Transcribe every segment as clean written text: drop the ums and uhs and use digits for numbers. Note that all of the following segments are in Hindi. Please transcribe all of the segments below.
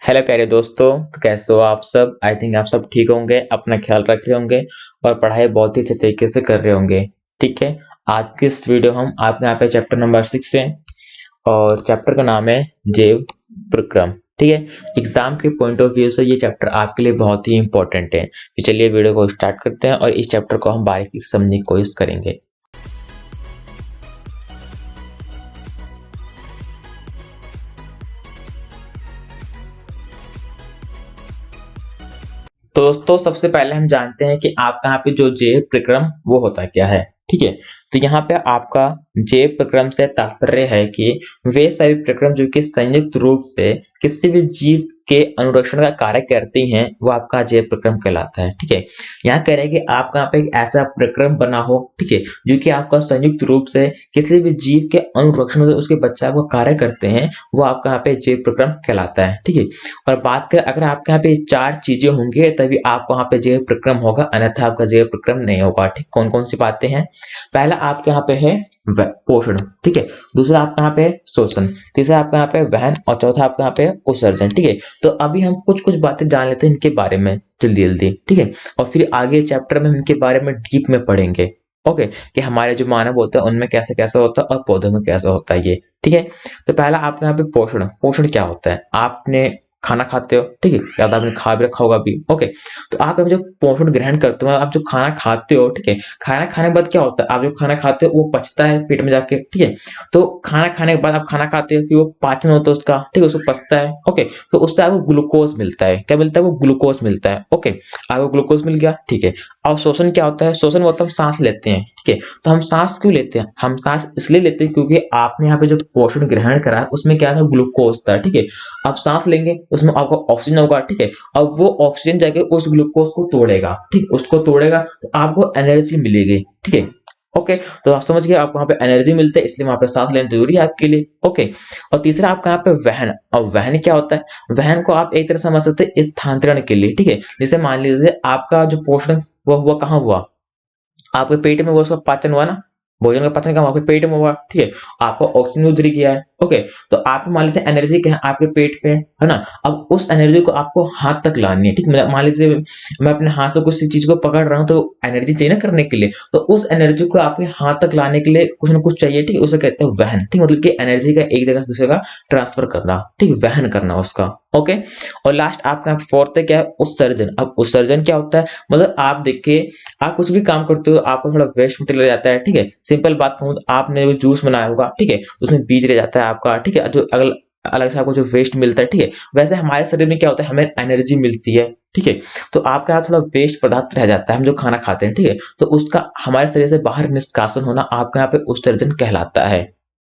हेलो प्यारे दोस्तों, तो कैसे हो आप सब। आई थिंक आप सब ठीक होंगे, अपना ख्याल रख रहे होंगे और पढ़ाई बहुत ही अच्छे तरीके से कर रहे होंगे। ठीक है, आज की इस वीडियो हम आपके यहाँ पे चैप्टर नंबर 6 है और चैप्टर का नाम है जैव प्रक्रम। ठीक है, एग्जाम के पॉइंट ऑफ व्यू से ये चैप्टर आपके लिए बहुत ही इंपॉर्टेंट है। तो चलिए वीडियो को स्टार्ट करते हैं और इस चैप्टर को हम बारीकी से समझने की कोशिश करेंगे। तो दोस्तों सबसे पहले हम जानते हैं कि आपका यहाँ पे जो जैव प्रक्रम वो होता क्या है। ठीक है, तो यहाँ पे आपका जैव प्रक्रम से तात्पर्य है कि वे सभी प्रक्रम जो कि संयुक्त रूप से किसी भी जीव के अनुरक्षण का कार्य करती हैं वो आपका जैव प्रक्रम कहलाता है। ठीक है, यहाँ कह रहे हैं कि आपका यहाँ पे एक ऐसा प्रक्रम बना हो, ठीक है, जो कि आपका संयुक्त रूप से किसी भी जीव के अनुरक्षण उसके बच्चा को कार्य करते हैं, वो आपका यहाँ पे जैव प्रक्रम कहलाता है। ठीक है, और बात करें अगर आपके यहाँ पे 4 चीजें होंगे तभी आपको यहाँ पे जैव प्रक्रम होगा, अन्यथा आपका जैव प्रक्रम नहीं होगा। ठीक, कौन कौन सी बातें हैं। पहला आपके यहाँ पे है पोषण, ठीक है, दूसरा आपका यहाँ पे शोषण, तीसरा आपका यहाँ पे वहन और चौथा आपका यहाँ पे उत्सर्जन। ठीक है, तो अभी हम कुछ कुछ बातें जान लेते हैं इनके बारे में जल्दी जल्दी। ठीक है, और फिर आगे चैप्टर में हम इनके बारे में डीप में पढ़ेंगे। ओके, कि हमारे जो मानव होता है उनमें कैसे कैसा होता है और पौधों में कैसा होता है ये। ठीक है, तो पहला आपका यहाँ पे पोषण। पोषण क्या होता है, आपने खाना खाते हो, ठीक है, या तो आपने खा भी रखा होगा अभी। ओके, तो आप जो पोषण ग्रहण करते हो, आप जो खाना खाते हो, ठीक है, खाना खाने के बाद क्या होता है, आप जो खाना खाते हो वो पचता है पेट में जाके। ठीक है, तो खाना खाने के बाद आप खाना खाते हो, फिर वो पाचन होता है उसका, ठीक है, उसको पचता है। ओके, तो उससे आपको ग्लूकोज मिलता है। क्या मिलता है, वो ग्लूकोज मिलता है। ओके, आपको ग्लूकोज मिल गया। ठीक है, और शोषण क्या होता है, शोषण होता है हम सांस लेते हैं। ठीक है, तो हम सांस क्यों लेते हैं, हम सांस इसलिए लेते हैं क्योंकि आपने यहाँ पे जो पोषण ग्रहण करा है उसमें क्या था, ग्लूकोज था। ठीक है, आप सांस लेंगे उसमें आपको ऑक्सीजन होगा। ठीक है, अब वो ऑक्सीजन जाके उस ग्लूकोज को तोड़ेगा, ठीक, उसको तोड़ेगा तो आपको एनर्जी मिलेगी। ठीक है, ओके, तो आप समझ गए, आपको वहां पे एनर्जी मिलता है इसलिए वहां पे सांस लेना जरूरी है आपके लिए। ओके, और तीसरा आपका यहाँ पे वहन। और वहन क्या होता है, वहन को आप एक तरह समझ सकते हैं स्थानांतरण के लिए। ठीक है, जैसे मान लीजिए आपका जो पोषण वो हुआ कहाँ हुआ, आपके पेट में, वो सब पाचन हुआ ना, भोजन का पाचन कहाँ, आपके पेट में हुआ। ठीक है, आपको ऑक्सीजन उधर गया है। ओके, तो आप मान लीजिए एनर्जी क्या है आपके पेट पे है ना, अब उस एनर्जी को आपको हाथ तक लानी है। ठीक, मान लीजिए मैं अपने हाथ से कुछ चीज को पकड़ रहा हूँ तो एनर्जी चाहिए ना करने के लिए, तो उस एनर्जी को आपके हाथ तक लाने के लिए कुछ ना कुछ चाहिए। ठीक, उसे कहते हैं वहन। ठीक, मतलब कि एनर्जी का एक जगह से दूसरे का ट्रांसफर करना, ठीक, वहन करना उसका। ओके, और लास्ट आपका फोर्थ है क्या है, उत्सर्जन। अब उत्सर्जन क्या होता है, मतलब आप देखिए आप कुछ भी काम करते हो आपको थोड़ा वेस्ट मटेरियल जाता है। ठीक है, सिंपल बात कहूँ तो आपने जूस बनाया होगा, ठीक है, तो उसमें बीज रह जाता है आपका। ठीक है, जो अगल अलग से आपको जो वेस्ट मिलता है। ठीक है, वैसे हमारे शरीर में क्या होता है, हमें एनर्जी मिलती है। ठीक है, तो आपके यहाँ थोड़ा वेस्ट पदार्थ रह जाता है, हम जो खाना खाते हैं, ठीक है, तो उसका हमारे शरीर से बाहर निष्कासन होना आपके यहाँ पे उत्सर्जन कहलाता है।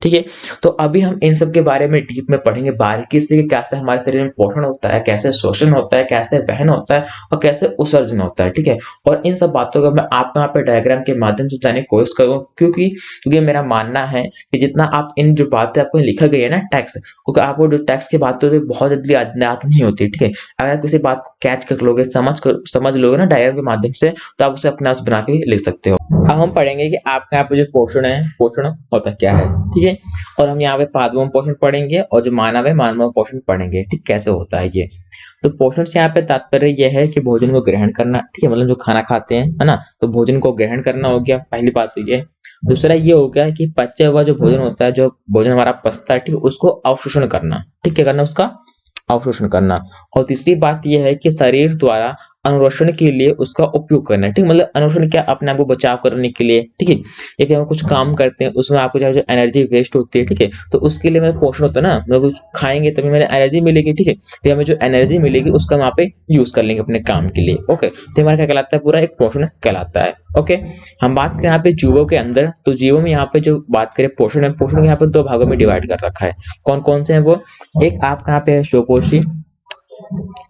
ठीक है, तो अभी हम इन सब के बारे में डीप में पढ़ेंगे बारीकी से कि कैसे हमारे शरीर में पोषण होता है, कैसे शोषण होता है, कैसे वहन होता है और कैसे उत्सर्जन होता है। ठीक है, और इन सब बातों को मैं आपको यहाँ पे डायग्राम के माध्यम से जानने की कोशिश करूँ, क्योंकि मेरा मानना है कि जितना आप इन जो बातें आपको लिखा गई है ना टेक्स्ट, क्योंकि आपको जो टेक्स्ट की बातें होती है बहुत जल्दी याद नहीं होती। ठीक है, अगर किसी बात को कैच कर लोगे, समझ लोगे ना डायग्राम के माध्यम से, तो आप उसे अपने आप बना के लिख सकते हो। अब हम पढ़ेंगे कि आपके यहाँ पे जो पोषण है, पोषण होता क्या है। ठीक है, और हम यहाँ पे पादपों में पोषण पढ़ेंगे और जो मानव है मानव में पोषण पढ़ेंगे। ठीक, कैसे होता है ये। तो पोषण से यहाँ पे तात्पर्य यह है कि भोजन को ग्रहण करना। ठीक है, मतलब जो खाना खाते हैं है ना, तो भोजन को ग्रहण करना हो गया, पहली बात तो ये। दूसरा ये हो गया कि पचा हुआ जो भोजन होता है, जो भोजन हमारा पचता है, ठीक, उसको अवशोषण करना। ठीक, क्या करना, उसका अवशोषण करना। और तीसरी बात यह है कि शरीर द्वारा अनुरक्षण के लिए उसका उपयोग करना है। ठीक, मतलब अनुरक्षण क्या, अपने आप को बचाव करने के लिए। ठीक है, या फिर हम कुछ काम करते हैं उसमें आपको जो एनर्जी वेस्ट होती है, ठीक है, तो उसके लिए मतलब पोषण होता है ना, मतलब कुछ खाएंगे तभी हमें एनर्जी मिलेगी। ठीक है, फिर हमें जो एनर्जी मिलेगी उसका वहां पे यूज कर लेंगे अपने काम के लिए। ओके, तो हमारा क्या कहलाता है, पूरा एक पोषण कहलाता है। ओके, हम बात करें यहाँ पे जीवों के अंदर, तो जीवों में यहाँ पे जो बात करें पोषण है, पोषण को यहाँ पे 2 भागों में डिवाइड कर रखा है। कौन कौन से हैं वो, एक आपका यहाँ पे है स्वपोषी,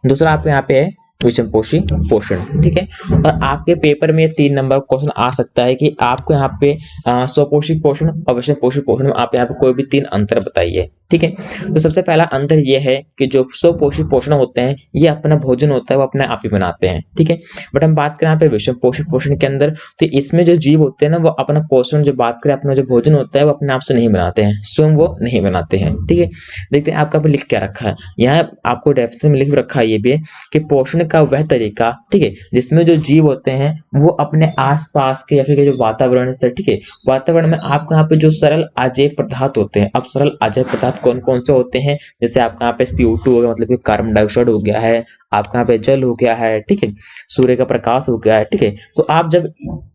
दूसरा आपके यहाँ पे है विषमपोषी पोषण। ठीक है, और आपके पेपर में 3 नंबर क्वेश्चन आ सकता है कि आपको यहाँ पे स्वपोषी पोषण और विषमपोषी पोषण में आप यहाँ पे कोई भी 3 अंतर बताइए। ठीक है। तो सबसे पहला अंतर ये है कि जो स्वपोषी पोषण होते हैं ये अपना भोजन होता है वो अपने आप ही बनाते हैं, ठीक है। बट हम बात करें यहाँ पे विषम पोषी पोषण के अंदर, तो इसमें जो जीव होते हैं ना वो अपना पोषण, जो बात करें अपना जो भोजन होता है वो अपने आप से नहीं बनाते हैं, स्वयं वो नहीं बनाते हैं, ठीक है। देखते हैं आपका पे लिख क्या रखा है, यहाँ आपको डेफिनेशन में लिख रखा है ये भी कि पोषण का वह तरीका, ठीक है, जिसमें जो जीव होते हैं वो अपने आसपास के या फिर जो वातावरण से, ठीक है, वातावरण में आपको यहाँ पे जो सरल अजेय पदार्थ होते हैं। अब सरल अजेय पदार्थ कौन कौन से होते हैं, जैसे आपका यहाँ पे CO2 हो गया, मतलब कि कार्बन डाइऑक्साइड हो गया है, आपका यहाँ पे जल हो गया है, ठीक है, सूर्य का प्रकाश हो गया है, ठीक है। तो आप जब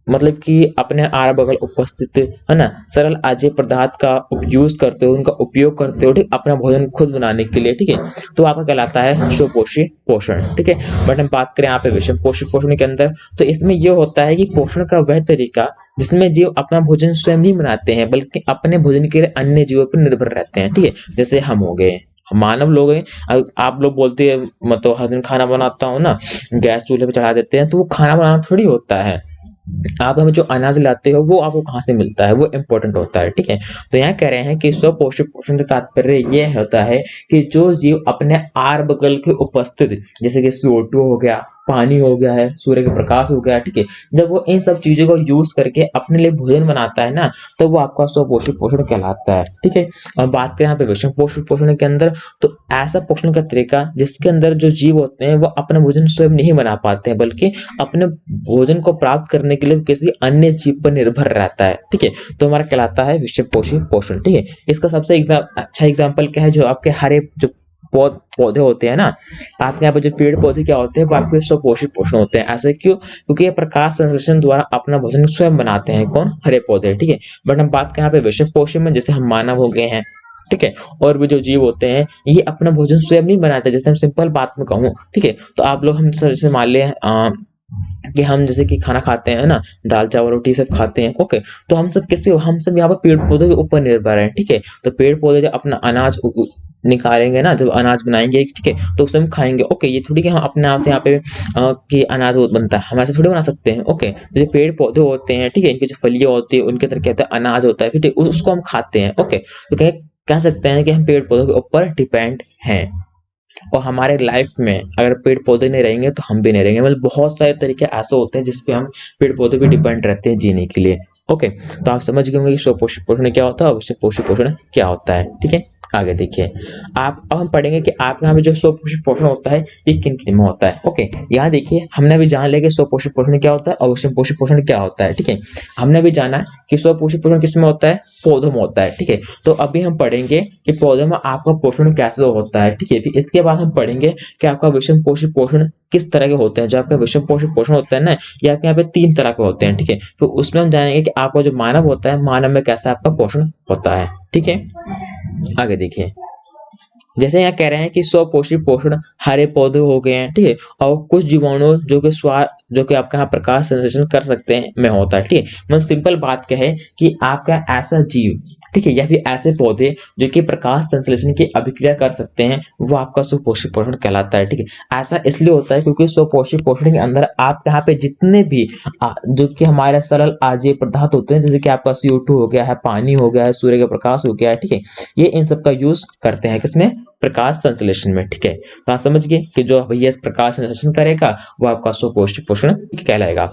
मतलब कि अपने आर बगल उपस्थित है ना सरल अजेय पदार्थ का उपयोग करते हो, उनका उपयोग करते हो, ठीक, अपना भोजन खुद बनाने के लिए, ठीक है, तो आपका कहलाता है स्वपोषी पोषण, ठीक है। बट हम बात करें यहाँ पे विषम पोषी पोषण के अंदर, तो इसमें यह होता है कि पोषण का वह तरीका जिसमें जीव अपना भोजन स्वयं नहीं बनाते हैं बल्कि अपने भोजन के लिए अन्य जीवों पर निर्भर रहते हैं, ठीक है। जैसे हम हो गए, मानव लोग हैं, आप लोग बोलते हैं मतलब हर दिन खाना बनाता हूँ ना, गैस चूल्हे पे चढ़ा देते हैं, तो वो खाना बनाना थोड़ी होता है। आप हमें जो अनाज लाते हो वो आपको कहाँ से मिलता है, वो इंपॉर्टेंट होता है, ठीक है। तो यहाँ कह रहे हैं कि स्वपोषी पोषण का तात्पर्य यह होता है कि जो जीव अपने आर बगल के उपस्थित, जैसे कि CO2 हो गया, पानी हो गया है, सूर्य का प्रकाश हो गया, ठीक है, जब वो इन सब चीजों को यूज करके अपने लिए भोजन बनाता है ना, तो वो आपका स्वपोषी पोषण कहलाता है, ठीक है। और बात करें यहाँ पे विषम पोषी पोषण के अंदर, तो ऐसा पोषण का तरीका जिसके अंदर जो जीव होते हैं वो अपना भोजन स्वयं नहीं बना पाते हैं बल्कि अपने भोजन को प्राप्त करने के लिए किसी अन्य जीव पर निर्भर रहता है, ठीक है। तो हमारा कहलाता है विषम पोषी पोषण, ठीक है। इसका सबसे अच्छा एग्जाम्पल क्या है, जो आपके हरे जो पौधे होते हैं ना, आपके यहाँ पे जो पेड़ पौधे क्या होते हैं वो आपके स्वपोषी पोषण होते हैं। ऐसे क्यों? क्योंकि ये प्रकाश संश्लेषण द्वारा अपना भोजन स्वयं बनाते हैं, कौन? हरे पौधे, ठीक है। बट हम बात करें यहाँ पे विषम पोषी में, जैसे हम मानव हो गए हैं, ठीक है, और भी जो जीव होते हैं ये अपना भोजन स्वयं नहीं बनाते। जैसे हम सिंपल बात में कहूँ, ठीक है, तो आप लोग हम जैसे मान लें कि हम जैसे कि खाना खाते हैं ना, दाल चावल रोटी सब खाते हैं, ओके, तो हम सब किस पे, हम सब यहाँ पर पेड़ पौधों के ऊपर निर्भर हैं, ठीक है। तो पेड़ पौधे जो अपना अनाज निकालेंगे ना, जब अनाज बनाएंगे, ठीक है, तो उसे हम खाएंगे, ओके। ये थोड़ी कि हम अपने आप से यहाँ पे कि अनाज बनता है, हम ऐसे थोड़ी बना सकते हैं, ओके। जो पेड़ पौधे होते हैं, ठीक है, इनकी जो फलियां होती है उनके अंदर कहते हैं अनाज होता है, ठीक है, उसको हम खाते हैं, ओके। तो कह सकते हैं कि हम पेड़ पौधों के ऊपर डिपेंड हैं। और हमारे लाइफ में अगर पेड़ पौधे नहीं रहेंगे तो हम भी नहीं रहेंगे। मतलब बहुत सारे तरीके ऐसे होते हैं जिसपे हम पेड़ पौधे पे डिपेंड रहते हैं जीने के लिए, ओके। तो आप समझ गए होंगे कि स्वपोषी पोषण क्या होता है और स्वपोषी पोषण क्या होता है, ठीक है। आगे देखिए आप, अब हम पढ़ेंगे कि आपके यहाँ पे जो स्वपोषी पोषण होता है ये किन किन में होता है, ओके। यहाँ देखिए हमने भी जान लिया कि स्वपोषी पोषण क्या होता है और स्वपोषी पोषण क्या होता है, ठीक है। हमने भी जाना कि स्वपोषी पोषण किसमें होता है, पौधों में होता है, ठीक है। तो अभी हम पढ़ेंगे कि पौधों में आपका पोषण कैसे होता है, ठीक है। फिर इसके बाद हम पढ़ेंगे कि आपका विषम पोषी पोषण किस तरह के होते हैं। जो आपका विषम पोषी पोषण होता है ना, ये आपके यहाँ पे 3 तरह के होते हैं, ठीक है। तो उसमें हम जानेंगे कि आपका जो मानव होता है, मानव में कैसा आपका पोषण होता है, ठीक है। आगे देखिए जैसे यहाँ कह रहे हैं कि स्वपोषी पोषण हरे पौधे हो गए हैं, ठीक है, और कुछ जीवाणु जो कि आपका यहाँ प्रकाश संश्लेषण कर सकते हैं में होता है, ठीक है। मतलब सिंपल बात क्या है कि आपका ऐसा जीव, ठीक है, या फिर ऐसे पौधे जो कि प्रकाश संश्लेषण की अभिक्रिया कर सकते हैं, वो आपका स्वपोषी पोषण कहलाता है, ठीक है। ऐसा इसलिए होता है क्योंकि स्वपोषी पोषण के अंदर आपके यहाँ पे जितने भी जो कि हमारे सरल अजेय पदार्थ होते हैं, जैसे कि आपका CO2 हो गया है, पानी हो गया है, सूर्य का प्रकाश हो गया है, ठीक है, ये इन सब का यूज करते हैं किसमें, प्रकाश संश्लेषण में, ठीक है। तो आप समझ गए कि जो भैया प्रकाश संश्लेषण करेगा वो आपका स्वपोषी पोषण कहलाएगा।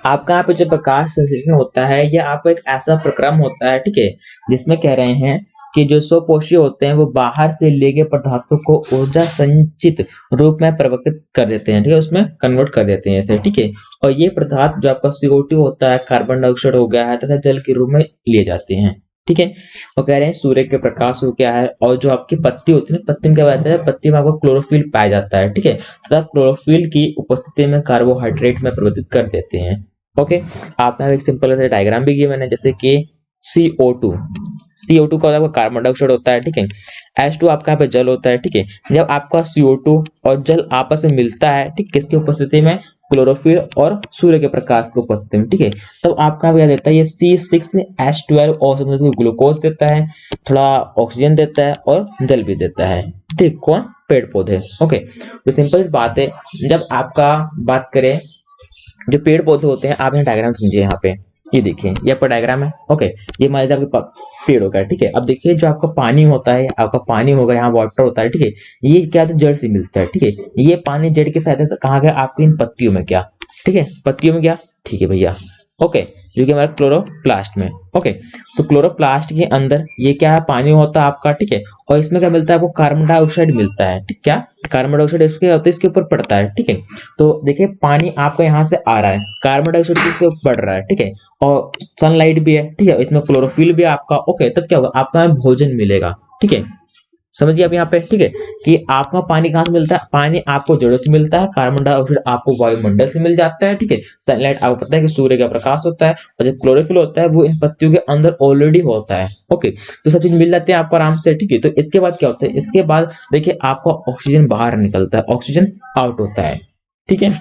आपका यहाँ पे जो प्रकाश संश्लेषण होता है यह आपका एक ऐसा प्रक्रम होता है, ठीक है, जिसमें कह रहे हैं कि जो स्वपोषी होते हैं वो बाहर से लिए गए पदार्थों को ऊर्जा संचित रूप में परिवर्तित कर देते हैं, ठीक है, उसमें कन्वर्ट कर देते हैं ऐसे, ठीक है। और ये पदार्थ जो आपका CO2 होता है, कार्बन डाइऑक्साइड हो गया है तथा जल के रूप में लिए जाते हैं, ठीक है। और कह रहे हैं सूर्य के प्रकाश हो गया है, और जो आपकी पत्ती होती है, पत्ती में क्या होता है, पत्ती में आपको क्लोरोफिल पाया जाता है, ठीक है, तथा क्लोरोफिल की उपस्थिति में कार्बोहाइड्रेट में परिवर्तित कर देते हैं, ओके। आपने एक सिंपल सा डायग्राम भी किया मैंने, जैसे कि CO2 का आपका कार्बन डाइऑक्साइड होता है, ठीक है। H2 आपका यहाँ पे जल होता है, ठीक है। जब आपका CO2 और जल आपस में मिलता है, ठीक, किसकी उपस्थिति में, क्लोरोफिल और सूर्य के प्रकाश की उपस्थिति में, ठीक है, तब आपका क्या देता है, ये C6H12 और ग्लूकोज देता है, थोड़ा ऑक्सीजन देता है और जल भी देता है, ठीक, कौन, पेड़ पौधे, ओके। तो सिंपल बात है, जब आपका बात करें जो पेड़ पौधे होते हैं, आप यहाँ डायग्राम समझिए यहाँ पे, ये देखिए, ये आपका डायग्राम है। ओके, ये मान लीजिए आपके पेड़ होगा, ठीक है। अब देखिए जो आपका पानी होता है, आपका पानी होगा, यहाँ वाटर होता है, ठीक है। ये क्या है, जड़ से मिलता है, ठीक है। ये पानी जड़ के सहायता से कहाँ गया, आपकी इन पत्तियों में क्या, ठीक है, पत्तियों में क्या, ठीक है भैया। ओके, जो कि हमारा क्लोरोप्लास्ट में। ओके, तो क्लोरोप्लास्ट के अंदर ये क्या है, पानी होता है आपका, ठीक है। और इसमें क्या मिलता है आपको, कार्बन डाइऑक्साइड मिलता है, ठीक, क्या कार्बन डाइऑक्साइड इसके होता है, इसके ऊपर पड़ता है, ठीक है। तो देखिए पानी आपका यहाँ से आ रहा है, कार्बन डाइऑक्साइड इसके ऊपर पड़ रहा है, ठीक है। और सनलाइट भी है, ठीक है, इसमें क्लोरोफिल भी है आपका। ओके, तब क्या होगा, आपका भोजन मिलेगा, ठीक है। समझिए आप यहाँ पे, ठीक है, कि आपका पानी कहाँ से मिलता है, पानी आपको जड़ों से मिलता है, कार्बन डाइऑक्साइड आपको वायुमंडल से मिल जाता है, ठीक है। सनलाइट आपको पता है कि सूर्य का प्रकाश होता है, और जो क्लोरोफिल होता है वो इन पत्तियों के अंदर ऑलरेडी होता है। ओके, तो सब चीज मिल जाती है आपको आराम से, ठीक है। तो इसके बाद क्या होता है, इसके बाद देखिए आपका ऑक्सीजन बाहर निकलता है, ऑक्सीजन आउट होता है, ठीक है।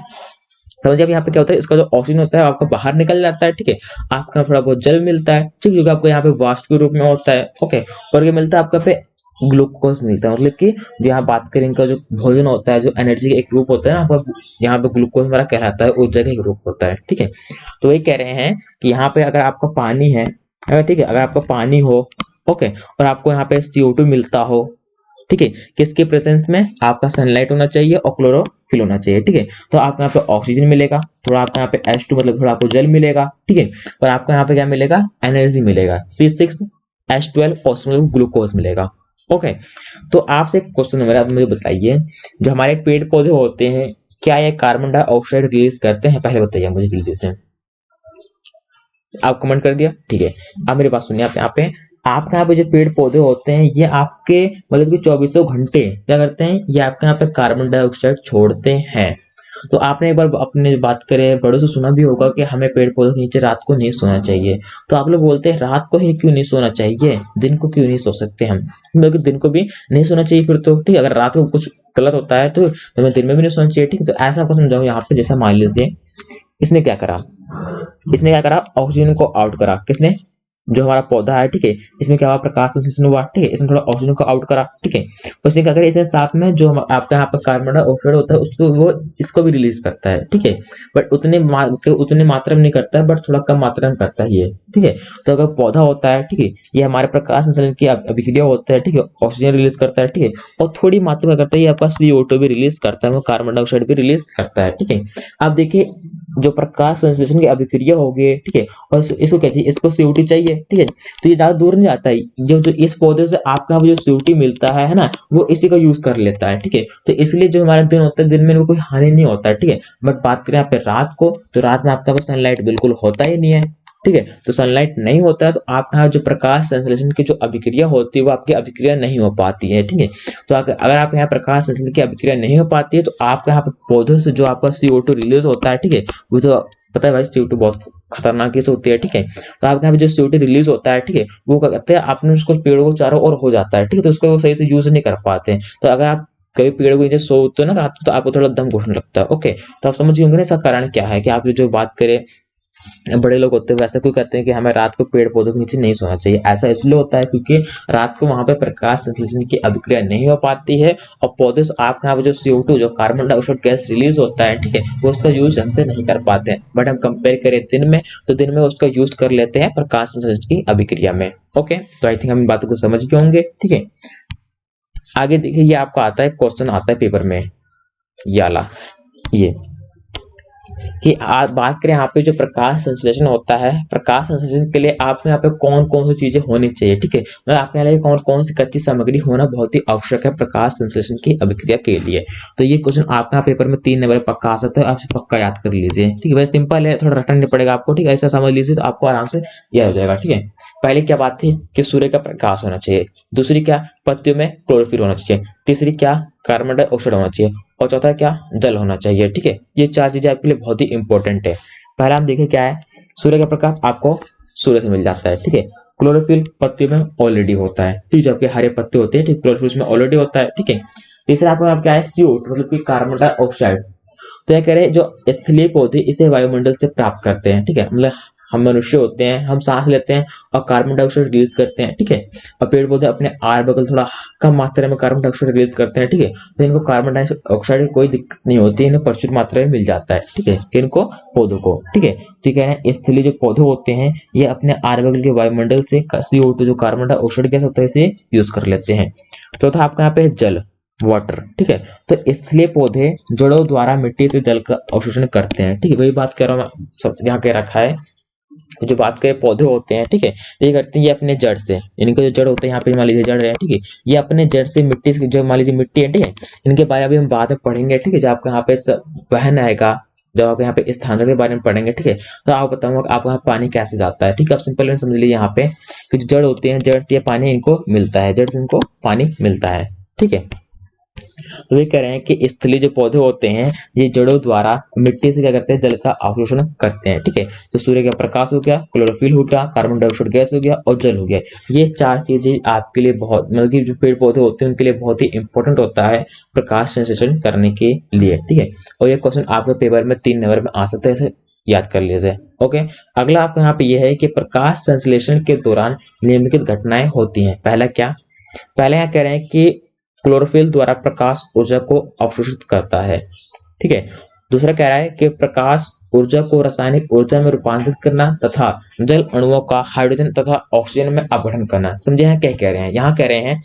समझिए अब यहाँ पे क्या होता है, इसका जो ऑक्सीजन होता है आपका बाहर निकल जाता है, ठीक है। आपका थोड़ा बहुत जल मिलता है, ठीक है, जो कि आपको यहाँ पे वाष्प के रूप में होता है। ओके, और ये मिलता है आपका पे ग्लूकोज मिलता है, मतलब कि जो यहाँ बात करें इनका जो भोजन होता है, जो एनर्जी का एक रूप होता है ना आपका, यहाँ पे ग्लूकोज हमारा कहलाता है, ऊर्जा का एक रूप होता है, ठीक है। तो वही कह रहे हैं कि यहाँ पे अगर आपका पानी है, अगर ठीक है, अगर आपका पानी हो, ओके, और आपको यहाँ पे CO2 मिलता हो, ठीक है, किसके प्रेजेंस में, आपका सनलाइट होना चाहिए और क्लोरोफिल होना चाहिए, ठीक है। तो आपको यहाँ पे ऑक्सीजन मिलेगा, थोड़ा आपको यहाँ पे H2 मतलब थोड़ा आपको जल मिलेगा, ठीक है। और आपको यहाँ पे क्या मिलेगा, एनर्जी मिलेगा, C6H12 और ग्लूकोज मिलेगा। ओके, तो आपसे एक क्वेश्चन है मेरा, आप मुझे बताइए, जो हमारे पेड़ पौधे होते हैं क्या ये कार्बन डाइऑक्साइड रिलीज करते हैं, पहले बताइए मुझे जल्दी से। आप कमेंट कर दिया, ठीक है। आप मेरी बात सुनिए, आप यहाँ पे, आपके यहाँ पे जो पेड़ पौधे होते हैं ये आपके मतलब कि 24 घंटे क्या करते हैं, ये आपके यहाँ पे कार्बन डाइऑक्साइड छोड़ते हैं। तो आपने एक बार अपने बात करें बड़ों से सुना भी होगा कि हमें पेड़ पौधों के नीचे रात को नहीं सोना चाहिए। तो आप लोग बोलते हैं रात को ही क्यों नहीं सोना चाहिए, दिन को क्यों नहीं सो सकते हम, क्योंकि दिन को भी नहीं सोना चाहिए फिर तो, ठीक है। अगर रात को कुछ गलत होता है तो हमें दिन में भी नहीं सोना चाहिए, ठीक है। तो ऐसा आपको समझाऊं यहाँ पे, जैसा मान लीजिए इसने क्या करा, इसने क्या करा, ऑक्सीजन को आउट करा, किसने, जो हमारा पौधा है, ठीक है। इसमें क्या हुआ, प्रकाश संश्लेषण हुआ, ठीक है। इसने थोड़ा ऑक्सीजन को आउट करा, ठीक है। उसने क्या करा, इसने साथ में जो आपका यहाँ पर कार्बन डाइऑक्साइड होता है उसको वो इसको भी रिलीज करता है, ठीक है। बट उतने मात्रा में नहीं करता है, बट थोड़ा कम मात्रा में करता है ये, ठीक है। तो अगर पौधा होता है, ठीक है, ये हमारे प्रकाश संश्लेषण की अभिक्रिया होता है, ठीक है, ऑक्सीजन रिलीज करता है, ठीक है। और थोड़ी मात्रा में करता है ये आपका CO2 भी रिलीज करता है, वो कार्बन डाइऑक्साइड भी रिलीज करता है, ठीक है। अब देखिए जो प्रकाश संश्लेषण की अभिक्रिया होगी, ठीक है, और इसको कहते हैं, इसको CO2 चाहिए, ठीक है। तो ये ज्यादा दूर नहीं आता है, जो इस पौधे से आपका जो CO2 मिलता है ना, वो इसी का यूज कर लेता है, ठीक है। तो इसलिए जो हमारा दिन होता है, दिन में कोई हानि नहीं होता है, ठीक है। बट बात करें यहाँ पे रात को, तो रात में आपका सनलाइट बिल्कुल होता ही नहीं है, ठीक है। तो सनलाइट नहीं होता है तो आपका यहाँ जो प्रकाश संश्लेषण की जो अभिक्रिया होती है वो आपकी अभिक्रिया नहीं हो पाती है, ठीक है। तो अगर आपके यहाँ प्रकाश संश्लेषण की अभिक्रिया नहीं हो पाती है तो आपके यहाँ पे पौधों से जो आपका CO2 रिलीज होता है, ठीक है, वो तो पता है भाई CO2 बहुत खतरनाक चीज होती है, ठीक है। तो आपके यहाँ पे जो CO2 रिलीज होता है, ठीक है, वो क्या करते हैं, आपने उसको पेड़ों को चारों ओर हो जाता है, ठीक है, तो उसको सही से यूज नहीं कर पाते हैं। तो अगर आप कभी पेड़ को नीचे सोते हो ना रात को, तो आपको थोड़ा दम घुटने लगता है। ओके, तो आप समझ होंगे ना इसका कारण क्या है, कि आप जो बात करें बड़े लोग होते हैं वैसे कोई कहते हैं कि हमें रात को पेड़ पौधों के नीचे नहीं सोना चाहिए। ऐसा इसलिए होता है क्योंकि रात को वहां पे प्रकाश संश्लेषण की अभिक्रिया नहीं हो पाती है, और पौधे से आपके यहाँ पे जो CO2 जो कार्बन डाइऑक्साइड गैस रिलीज होता है, ठीक है, वो उसका यूज ढंग से नहीं कर पाते हैं। बट हम कंपेयर करें दिन में, तो दिन में उसका यूज कर लेते हैं प्रकाश संश्लेषण की अभिक्रिया में। ओके, तो आई थिंक हम इन बातों को समझ गए होंगे, ठीक है। आगे देखिए, ये आपका आता है क्वेश्चन आता है पेपर में, याला ये कि आज बात करें यहाँ पे जो प्रकाश संश्लेषण होता है, प्रकाश संश्लेषण के लिए आपके यहाँ पे कौन कौन सी चीजें होनी चाहिए, ठीक है। मतलब आपके यहाँ कौन कौन सी कच्ची सामग्री होना बहुत ही आवश्यक है प्रकाश संश्लेषण की अभिक्रिया के लिए। तो ये क्वेश्चन आपके यहाँ पेपर में 3 नंबर पक्का आ सकता है, आप पक्का याद कर लीजिए, ठीक है। वैसे सिंपल है, थोड़ा रटना नहीं पड़ेगा आपको, ठीक है, ऐसा समझ लीजिए तो आपको आराम से याद हो जाएगा, ठीक है। पहले क्या बात थी कि सूर्य का प्रकाश होना चाहिए, दूसरी क्या, पत्तियों में क्लोरोफिल होना चाहिए, तीसरी क्या, कार्बन डाइऑक्साइड होना चाहिए, और चौथा क्या, जल होना चाहिए, ठीक है। ये 4 चीजें आपके लिए बहुत ही इंपॉर्टेंट है। पहला हम देखें क्या है, सूर्य का प्रकाश आपको सूर्य से मिल जाता है, ठीक है। क्लोरोफिल पत्तियों में ऑलरेडी होता है, ठीक है, जो आपके हरे पत्ते होते हैं, ठीक, क्लोरोफिल उसमें ऑलरेडी होता है, ठीक है। तीसरा आपको क्या है, CO2 मतलब कि कार्बन डाइऑक्साइड। तो ये कह रहे हैं जो स्थलीय पौधे इसे वायुमंडल से प्राप्त करते हैं, ठीक है, मतलब हम मनुष्य होते हैं, हम सांस लेते हैं और कार्बन डाइऑक्साइड रिलीज करते हैं, ठीक है। और पेड़ पौधे अपने आर बगल थोड़ा कम मात्रा में कार्बन डाइऑक्साइड रिलीज करते हैं, ठीक है। तो इनको कार्बन डाइऑक्साइड की कोई दिक्कत नहीं होती, इन्हें प्रचुर मात्रा में मिल जाता है, ठीक है, इनको पौधों को, ठीक है। तो कह रहे हैं स्थलीय जो पौधे होते हैं ये अपने आर बगल के वायुमंडल से CO2 जो कार्बन डाइऑक्साइड गैस होता है इसे यूज कर लेते हैं। चौथा आपका यहाँ पे जल, वाटर, ठीक है। तो इसलिए पौधे जड़ों द्वारा मिट्टी से जल का अवशोषण करते हैं, ठीक है। वही बात कर रहा हूँ मैं, सब यहाँ कह रखा है। जो बात करें पौधे होते हैं, ठीक है, ये करते हैं ये अपने जड़ से, इनका जो जड़ होता है यहाँ पे मान लीजिए जड़ है, ठीक है, ये अपने जड़ से मिट्टी से जो मान लीजिए मिट्टी है, ठीक है, इनके बारे में अभी हम बाद में पढ़ेंगे, ठीक है। जब आपको यहाँ पे वहन आएगा, जब आप यहाँ पे स्थानांतरण के बारे में पढ़ेंगे, ठीक है, तो आप बताऊंगा आपको यहाँ पानी कैसे जाता है, ठीक है। आप सिंपल समझ लीजिए यहाँ पे कि जो जड़ होते हैं जड़ से ये पानी इनको मिलता है, जड़ से इनको पानी मिलता है, ठीक है। तो वे कह रहे हैं कि स्थलीय जो पौधे होते हैं ये जड़ों द्वारा मिट्टी से क्या करते हैं, जल का अवशोषण करते हैं, ठीक है। तो सूर्य का प्रकाश हो गया, क्लोरोफिल हो गया, कार्बन डाइऑक्साइड गैस हो गया और जल हो गया। ये चार चीजें आपके लिए बहुत, मतलब कि जो पेड़ पौधे होते हैं उनके लिए बहुत ही इंपॉर्टेंट होता है प्रकाश संश्लेषण करने के लिए, ठीक है। और ये क्वेश्चन आपके पेपर में 3 नंबर में आ सकता है, इसे याद कर लीजिए, ओके। अगला आपको यहाँ पे यह है कि प्रकाश संश्लेषण के दौरान निम्नलिखित घटनाएं होती हैं। पहला क्या, पहले यहाँ कह रहे हैं कि क्लोरोफिल द्वारा प्रकाश ऊर्जा को अवशोषित करता है, ठीक है। दूसरा कह रहा है कि प्रकाश ऊर्जा को रासायनिक ऊर्जा में रूपांतरित करना तथा जल अणुओं का हाइड्रोजन तथा ऑक्सीजन में अपघटन करना। समझे यहाँ क्या कह रहे हैं, यहाँ कह रहे हैं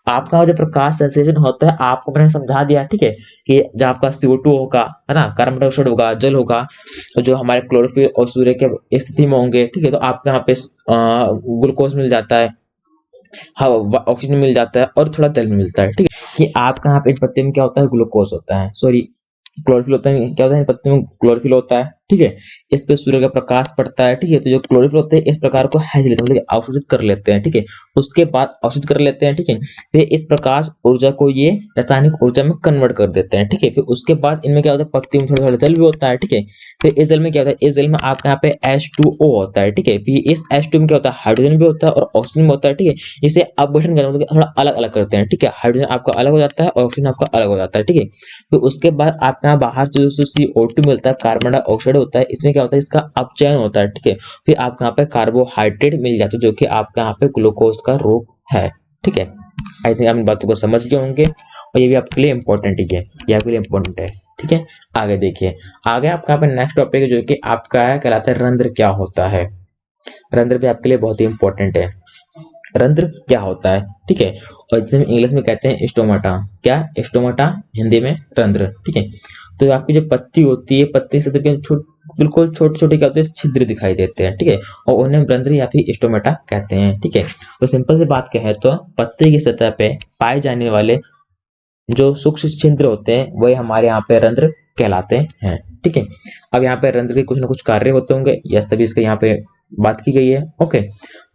आपका जो प्रकाश संश्लेषण होता है आपको मैंने समझा दिया, ठीक है, कि जब आपका CO2 होगा, है ना, कार्बन डाइऑक्साइड होगा, जल होगा, जो हमारे क्लोरोफिल और सूर्य के स्थिति में होंगे, ठीक है, तो आपको यहाँ पे ग्लूकोज मिल जाता है, हाँ ऑक्सीजन मिल जाता है और थोड़ा जल मिलता है, ठीक है। कि आपका यहाँ पे इस पत्ते में क्या होता है, ग्लूकोज होता है, सॉरी क्लोरोफिल होता है, क्या होता है पत्ते में क्लोरोफिल होता है, ठीक है। इस पे सूर्य का प्रकाश पड़ता है, ठीक है, तो जो क्लोरोफिल होते हैं इस प्रकार को हैज लेते हैं, मतलब अवशोषित कर लेते हैं, ठीक है। उसके बाद अवशोषित कर लेते हैं, ठीक है, फिर इस प्रकाश ऊर्जा को ये रासायनिक ऊर्जा में कन्वर्ट कर देते हैं, ठीक है। फिर उसके बाद इनमें क्या होता है, पत्ती में थोड़ा थोड़ा जल भी होता है, ठीक है। फिर इस जल में क्या होता है, इस जल में आपका यहाँ पे H2O होता है, ठीक है। फिर इस H2 में क्या होता है, हाइड्रोजन भी होता है और ऑक्सीजन भी होता है, ठीक है। इसे अपघटन करने मतलब थोड़ा अलग अलग करते हैं, ठीक है। हाइड्रोजन आपका अलग हो जाता है और ऑक्सीजन आपका अलग हो जाता है, ठीक है। तो उसके बाद आपके यहाँ बाहर से जो CO2 मिलता है, कार्बन डाइऑक्साइड होता है, इसमें क्या होता है, इसका अपचयन होता है, ठीक है। फिर आपको यहाँ पे कार्बोहाइड्रेट मिल जाता है जो कि आपके यहाँ पे ग्लूकोज का रूप है, ठीक है। आई थिंक आप इन बातों को समझ गए होंगे और ये भी आपके लिए इंपॉर्टेंट है, ये आपके लिए इंपॉर्टेंट है, ठीक है। आगे देखिए, आगे आपका यहाँ पे नेक्स्ट टॉपिक है जो कि आपका कहलाता है रंध्र क्या होता है। रंध्र भी आपके लिए बहुत ही इंपॉर्टेंट है। रंध्र क्या होता है, ठीक है, और जिसे इंग्लिश में कहते हैं स्टोमाटा। क्या, स्टोमाटा, हिंदी में रंध्र, ठीक है। तो आपकी जो पत्ती होती है, पत्ती से बिल्कुल छोटे छोटे क्या होते हैं, छिद्र दिखाई देते हैं, ठीक है, और उन्हें रंध्र या फिर स्टोमाटा कहते हैं, ठीक है। तो सिंपल सी बात कहें तो पत्ते की सतह पे पाए जाने वाले जो सूक्ष्म छिद्र होते हैं वही हमारे यहाँ पे रंध्र कहलाते हैं, ठीक है। अब यहाँ पे रंध्र के कुछ ना कुछ कार्य होते होंगे, यस, तभी इसके यहाँ पे बात की गई है, ओके।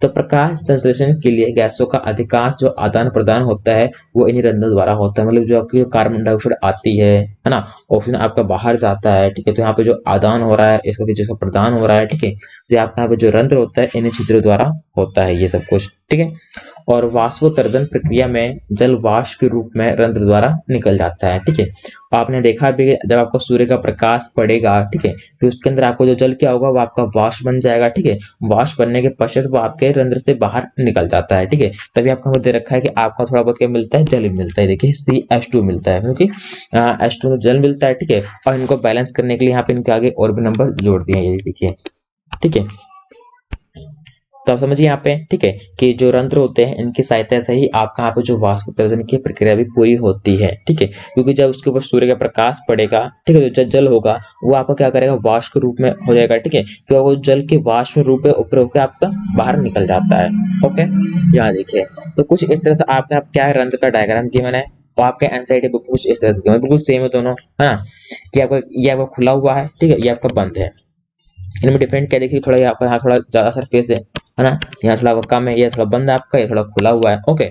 तो प्रकाश संश्लेषण के लिए गैसों का अधिकांश जो आदान प्रदान होता है वो इन्हीं रंध्रों द्वारा होता है। मतलब जो आपकी कार्बन डाइऑक्साइड आती है ना, ऑक्सीजन आपका बाहर जाता है, ठीक है, तो यहाँ पे जो आदान हो रहा है इसका जिसका प्रदान हो रहा है, ठीक है, तो आपका यहाँ पे जो रंध्र होता है इन्हीं छिद्रों द्वारा होता है ये सब कुछ, ठीक है। और वाष्पोत्सर्जन प्रक्रिया में जल वाष्प के रूप में रंध्र द्वारा निकल जाता है, ठीक है। आपने देखा भी जब आपको सूर्य का प्रकाश पड़ेगा, ठीक है, फिर उसके अंदर आपको जो जल क्या होगा वो आपका वाष्प बन जाएगा, ठीक है। वाष्प बनने के पश्चात वो आपके रंध्र से बाहर निकल जाता है, ठीक है। तभी आपको दे रखा है कि आपका थोड़ा बहुत क्या मिलता है, जल मिलता है, देखिए CH2 मिलता है, क्योंकि H2 में जल मिलता है, ठीक है। और इनको बैलेंस करने के लिए यहाँ पे इनके आगे और भी नंबर जोड़ दिए हैं, ये देखिए, ठीक है। तो आप समझिए यहाँ पे, ठीक है, कि जो रंध्र होते हैं इनकी सहायता से ही आपका यहाँ पे जो वाष्पोत्सर्जन की प्रक्रिया भी पूरी होती है, ठीक है। क्योंकि जब उसके ऊपर सूर्य का प्रकाश पड़ेगा, ठीक है, तो जल होगा वो आपका क्या करेगा, वाष्प के रूप में हो जाएगा, ठीक है। तो वो जल के वाष्प रूप में ऊपर होकर आपका बाहर निकल जाता है, ओके। यहाँ देखिए, तो कुछ इस तरह से आपने आप क्या रंध्र का डायग्राम किया मैंने, तो आपके एनसीईआरटी बुक कुछ इस तरह से बिल्कुल सेम है दोनों, है ना, कि आपका ये आपका खुला हुआ है, ठीक है, ये आपका बंद है। इनमें डिफरेंट क्या देखिए, थोड़ा यहाँ थोड़ा ज्यादा सरफेस है ना, यहाँ थोड़ा कम है, ये थोड़ा बंद है आपका, ये थोड़ा खुला हुआ है, ओके।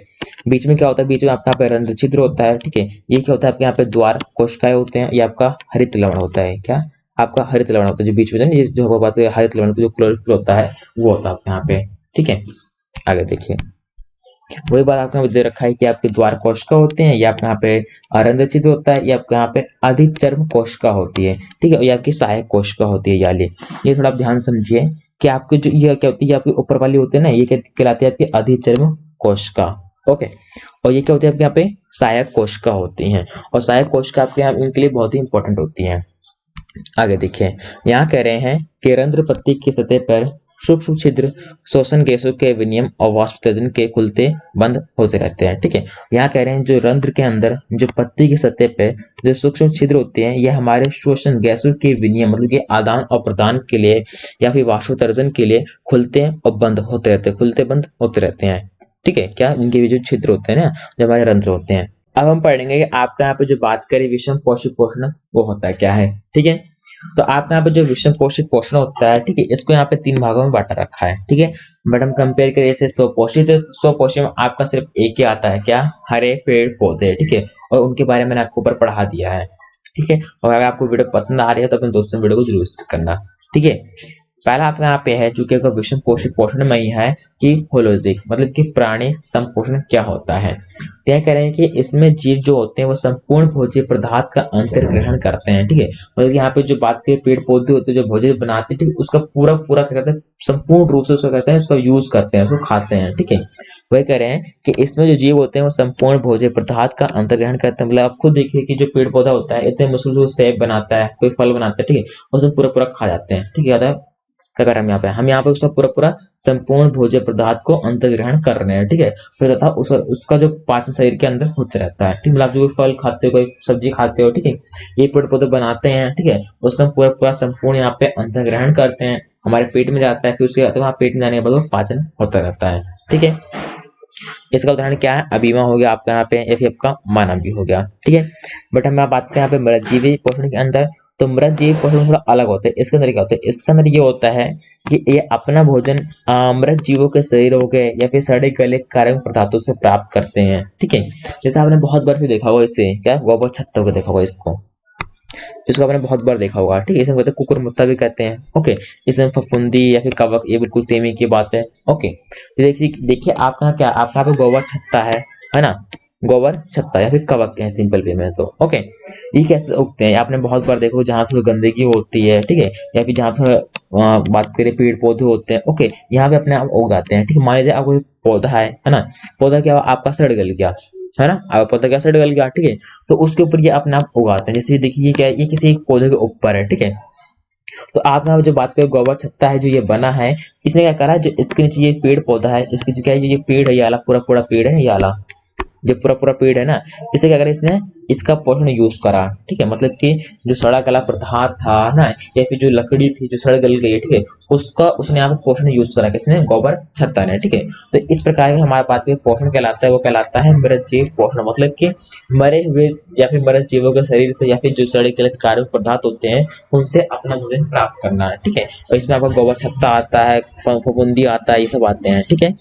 बीच में क्या होता है, बीच में आपका यहाँ पे रंध्र छिद्र होता है, ठीक है। ये क्या होता है आपके यहाँ पे द्वार कोशिकाएं होते हैं, ये आपका हरित लवण होता है, क्या आपका हरित लवण होता है, जो बीच में ये जो बात है हरित लवण जो क्लोरोफिल होता है वो होता है आपके यहाँ पे, ठीक है। आगे देखिए, वही बात आपके यहाँ दे रखा है कि आपके द्वार कोशिका होते हैं, ये आपके यहाँ पे रंध्र छिद्र होता है, ये आपके यहाँ पे अधिचर्म कोशिका होती है, ठीक है, ये आपकी सहायक कोशिका होती है, ये थोड़ा आप ध्यान समझिए कि आपकी जो ये क्या होती है, आपकी ऊपर वाली होती है ना, ये क्या कहलाती है आपकी अधिचर्म कोशिका। ओके, और ये क्या होती है आपके यहाँ पे सहायक कोशिका होती हैं, और सहायक कोशिका आपके यहाँ इनके लिए बहुत ही इंपॉर्टेंट होती हैं। आगे देखिए, यहाँ कह रहे हैं कि रंध्र पत्ती की सतह पर सूक्ष्म छिद्र श्वसन गैसों के विनिमय और वाष्पोत्सर्जन के खुलते बंद होते रहते हैं। ठीक है, यहाँ कह रहे हैं जो रंध्र के अंदर जो पत्ती की सतह पे जो सूक्ष्म छिद्र होते हैं, ये हमारे श्वसन गैसों के विनिमय मतलब कि आदान और प्रदान के लिए या फिर वाष्पोत्सर्जन के लिए खुलते हैं और बंद होते रहते हैं, खुलते बंद होते रहते हैं। ठीक है, क्या इनके भी जो छिद्र होते हैं ना, जो हमारे रंध्र होते हैं। अब हम पढ़ेंगे कि आपका यहाँ पे जो बात करें विषम पोषक पोषण वो होता है क्या है। ठीक है, तो आपका यहाँ पे जो विषम पोषक पोषण होता है, ठीक है, इसको यहाँ पे 3 भागों में बांटा रखा है। ठीक है, बट हम कंपेयर करें जैसे स्वपोषित, स्वपोषित में आपका सिर्फ एक ही आता है, क्या, हरे पेड़ पौधे। ठीक है, और उनके बारे में मैंने आपको ऊपर पढ़ा दिया है। ठीक है, और अगर आपको वीडियो पसंद आ रही है तो अपने दोस्तों वीडियो को जरूर करना। ठीक है, पहला आपका यहाँ पे है जो कि विषम पोषक पोषण में ही है कि होलोजी मतलब कि प्राणी संपोषण क्या होता है। क्या कह रहे हैं कि इसमें जीव जो होते हैं वो संपूर्ण भोज्य पदार्थ का अंतर्ग्रहण करते हैं। ठीक है, मतलब यहाँ पे जो बात की पेड़ पौधे होते हैं जो भोजन बनाते हैं, ठीक है, उसका पूरा पूरा क्या करते हैं, संपूर्ण रूप से उसको करते हैं, उसका यूज करते हैं, उसको खाते हैं। ठीक है, वही कह रहे हैं कि इसमें जो जीव होते हैं वो संपूर्ण भोज्य पदार्थ का अंतर्ग्रहण करते हैं। मतलब आप खुद देखिए कि जो पेड़ पौधा होता है इतने मुश्किल से सेब बनाता है, कोई फल बनाता है, ठीक है, उसमें पूरा पूरा खा जाते हैं। ठीक है, क्या कर रहे हैं हम यहाँ पे उसका पूरा पूरा संपूर्ण भोज्य पदार्थ को अंतर्ग्रहण कर रहे हैं। ठीक है, फिर तथा उसका जो पाचन शरीर के अंदर होते रहता है। ठीक, मतलब जो फल खाते हो, कोई सब्जी खाते हो, ठीक है, ये पेड़ पौधे बनाते हैं। ठीक है, उसका पूरा पूरा संपूर्ण यहाँ पे अंतर्ग्रहण करते हैं, हमारे पेट में जाता है, फिर उसके बाद वहाँ पेट में जाने के बाद वो पाचन होता रहता है। ठीक है, इसका उदाहरण क्या है, अबीमा हो गया आपका यहाँ पे, या फिर आपका मानव भी हो गया। ठीक है, बट हम बात करें यहाँ पे मृतजीवी पोषण के अंदर, तो मृतजीवी पोषण थोड़ा अलग होता है। इसके अंदर क्या होता है, इसके अंदर ये होता है कि ये अपना भोजन मृत जीवों के शरीरों के या फिर सड़े गले कार्य पदार्थों से प्राप्त करते हैं। ठीक है, जैसे आपने बहुत बार से देखा होगा, इससे क्या गोबर छत्तों को देखा होगा, इसको आपने बहुत बार देखा होगा। ठीक है, इसे कहते हैं कुकुर मुत्ता भी कहते हैं। ओके, इसमें फफूंदी या फिर कवक, ये बिल्कुल सेम ही की बात है। ओके, देखिए आपका क्या, आपका पे गोबर छत्ता है ना, गोबर छत्ता या फिर कवक है सिंपल वे में। तो ओके, ये कैसे उगते हैं आपने बहुत बार देखो, जहाँ थोड़ी गंदगी होती है, ठीक है, या फिर जहाँ पर बात करें पेड़ पौधे होते हैं, ओके, यहाँ पे अपने आप उग जाते हैं। ठीक है, मान लीजिए आपको पौधा है ना, पौधा क्या आपका सड़ गल गया है ना, आपका पौधा क्या सड़ गल गया, ठीक है, तो उसके ऊपर ये अपने आप उगाते हैं। जैसे देखिए ये क्या है, ये किसी एक पौधे के ऊपर है। ठीक है, तो आप यहाँ जो बात करें गोबर छत्ता है जो ये बना है, इसने क्या करा, जो इसके नीचे ये पेड़ पौधा है, इसकी जो क्या है, ये पेड़ है, ये आला पूरा पूरा पेड़ है, ये आला जो पूरा पूरा पेड़ है ना, इसे क्या करा, इसने इसका पोषण यूज करा। ठीक है, मतलब कि जो सड़ा गला पदार्थ था ना, या फिर जो लकड़ी थी जो सड़ गल गई, ठीक है, उसका उसने यहाँ पे पोषण यूज करा, किसने, गोबर छत्ता ने। ठीक है, तो इस प्रकार का हमारे पास पोषण कहलाता है, वो कहलाता है मृत जीव पोषण, मतलब कि मरे हुए या फिर मृत जीवों के शरीर से या फिर जो सड़े गले कार्य पदार्थ होते हैं उनसे अपना भोजन प्राप्त करना है। ठीक है, और इसमें आपका गोबर छत्ता आता है, फफूंदी आता है, ये सब आते हैं। ठीक है,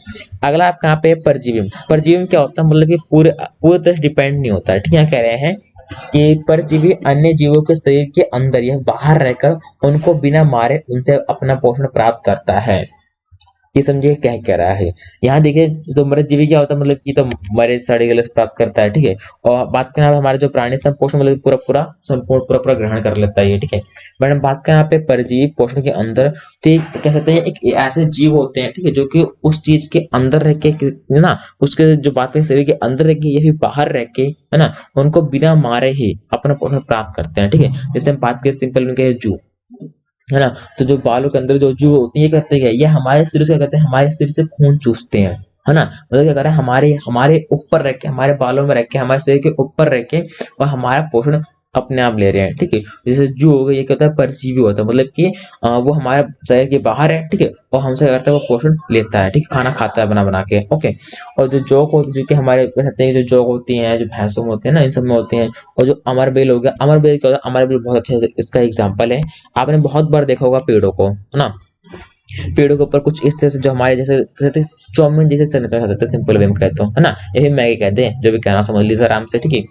अगला आपका यहाँ पे परजीवी। परजीवी क्या होता है, मतलब कि पूरे तरह डिपेंड नहीं होता है। ठीक है, कह रहे हैं कि परजीवी अन्य जीवों के शरीर के अंदर या बाहर रहकर उनको बिना मारे उनसे अपना पोषण प्राप्त करता है। ये समझिए क्या कह रहा है। यहाँ देखिए तो मृत जीवी क्या होता है, मतलब कि तो मरे सड़े गले से प्राप्त करता है। ठीक है, और बात करें हमारे जो प्राणी संपोषण मतलब पूरा पूरा संपूर्ण पूरा पूरा ग्रहण कर लेता है ये। ठीक है, बट हम बात करें यहाँ पे परजीवी पोषण के अंदर, तो कह सकते हैं एक ऐसे जीव होते हैं, ठीक है, जो कि उस चीज के अंदर रह के ना, उसके जो बात करें शरीर के अंदर रह के या फिर बाहर रह के, है ना, उनको बिना मारे ही अपना पोषण प्राप्त करते हैं। ठीक है, जैसे हम बात करें सिंपल में जू, है ना, तो जो बालों के अंदर जो जू होती है ये करते हैं, ये हमारे सिर से करते हैं, हमारे सिर से खून चूसते हैं, है ना, मतलब क्या कर रहे हैं, हमारे हमारे ऊपर रख के, हमारे बालों में रख के, हमारे शरीर के ऊपर रख के और हमारा पोषण अपने आप ले रहे हैं। ठीक है, जैसे जू हो गया, ये क्या होता है, परजीवी होता है, मतलब कि वो हमारे शरीर के बाहर है। ठीक है, और हमसे करता है वो पोषण लेता है। ठीक है, खाना खाता है बना बना के। ओके, और जो जोक होती है, जो कि हमारे कहते हैं जो जोक होती हैं, जो भैंसों में होते हैं ना, इन सब में होते हैं। और जो अमर बेल हो गया, अमर बेल क्या होता है, अमर बेल बहुत अच्छा इसका एग्जाम्पल है, आपने बहुत बार देखा होगा पेड़ों को, है ना, पेड़ों के ऊपर कुछ इस तरह से जो हमारे जैसे चाउमीन जैसे सेनेटर खा सकते हैं, सिंपल वे में कहता हूँ, है ना, या फिर मैगी कहते हैं, जो भी कहना समझ लीजिए आराम से। ठीक है,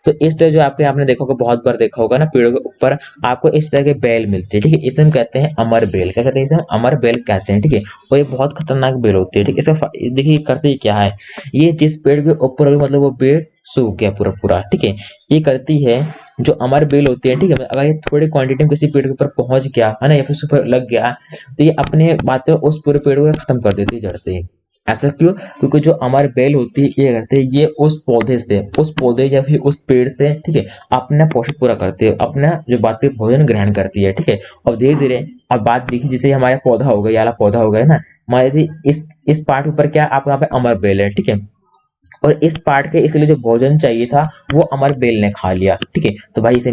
तो इस तरह जो आपने देखा होगा, बहुत बार देखा होगा ना, पेड़ों के ऊपर आपको इस तरह के बेल मिलती है। ठीक है, इसे हम कहते हैं अमर बेल, क्या कहते हैं, इसे अमर बेल कहते हैं। ठीक है, और ये बहुत खतरनाक बेल होती है। ठीक है, इसका देखिए करती क्या है, ये जिस पेड़ के ऊपर मतलब वो पेड़ सूख गया पूरा पूरा, ठीक है, ये करती है जो अमर बेल होती है, ठीक है, अगर ये थोड़ी क्वांटिटी में किसी पेड़ के ऊपर पहुंच गया है ना, या फिर उस पर लग गया, तो ये अपने बात पे उस पूरे पेड़ को खत्म कर देती है जड़ से ही। ऐसा क्यों? क्योंकि जो अमर बेल होती है ये करते हैं, ये उस पौधे या फिर उस पेड़ से, ठीक है, अपना पोषण पूरा करती है, अपना जो बात है भोजन ग्रहण करती है, ठीक है। और धीरे धीरे अब बात देखिए, जैसे हमारा पौधा हो गया, ये वाला पौधा हो गया ना, मान लीजिए इस पार्ट के ऊपर क्या आपको यहाँ पे अमर बेल है, ठीक है, और इस पार्ट के इसलिए जो भोजन चाहिए था वो अमर बेल ने खा लिया, ठीक है। तो भाई इसे